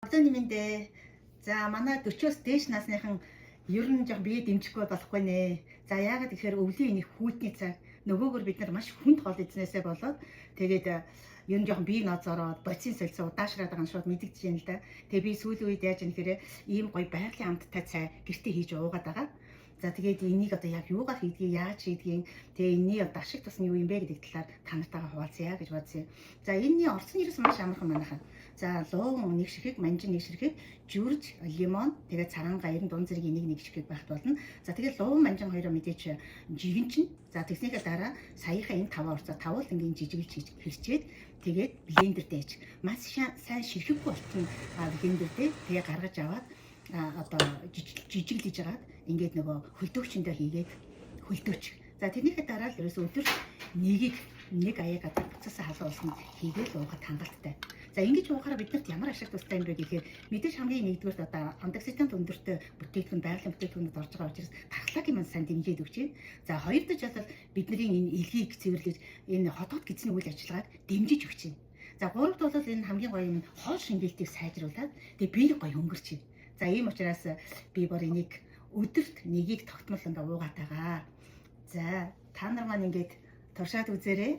Одоо нэмэндээ за манай 40-оос дээш насныхан ер нь жоох бие дэмжихгүй болохгүй нэ. За яагаад гэхээр өвлийн энийг хүйтний цаг нөгөөгөр бид нар маш хүнд гол эзнээсээ болоод тэгээд ер нь жоох бие ноцороод боцын солилцоо удаашраад байгаа нь шууд мэдэгдэж байна л да. Тэгээ би сүүлийн үед яаж нэхэрэ ийм гоё байгалийн амттай цай гэртээ хийж уугаад байгаа. За тэгээд энийг одоо яг юугаар хийдгийг, яаж хийдгийг, тэгээ энэний одоо ашиг тус нь юу юм бэ гэдэг талаар та нартайгаа хуваалцъя гэж бодсон юм. За энэний орчин нэрс маш амархан манайхан. За луун нэг ширхэг, манжин нэг ширхэг, жүрж, лимон, тэгээ царан гаяр дунд зэрэг энийг нэг ширхэг байх болно. За тэгээд луун манжин хоёроо мэдээч жигэн чинь. За тэгснийхээ дараа саяхаа энэ таваа урцаа тавуул ингийн жижиглж хэрчээд тэгээд блендер дээж. Маш сайн ширхэггүй болтон блендер дээр тэгээ гаргаж аваад одоо жижиглэж агаад ингээд нөгөө хөлдөөчөндөө хийгээд хөлдөөч. За тэрнийхээ дараа л ерөөсөө өдөр нэг аяа гадар буцаасаа халуун уулсан хийгээд уугаад хангалттай. За ингэж уухаараа биднэрт ямар ашиг тустай юм бэ гэхээр мэдээж хамгийн нэгдүгürt одоо антиоксидант өндөртэй бүтээгдэхүүн байгалийн бүтээгдэхүүнүүд орж байгаа учраас тархлагын маань сайн дэмжиж өгч байна. За хоёрдож бол бидний энэ элгийг цэвэрлэж энэ хотгот гидсний үйл ажиллагааг дэмжиж өгч байна. За гуравт бол энэ хамгийн гоё юм хоол шингээлтийг сайжруулад тэгээ биеийг гоё хөнгөрч байна. За ийм учраас би бүр энийг өдөрт нэгийг тогтмол ингээ уугаад байгаа. За та нар маань ингээд туршаад үзээрэй.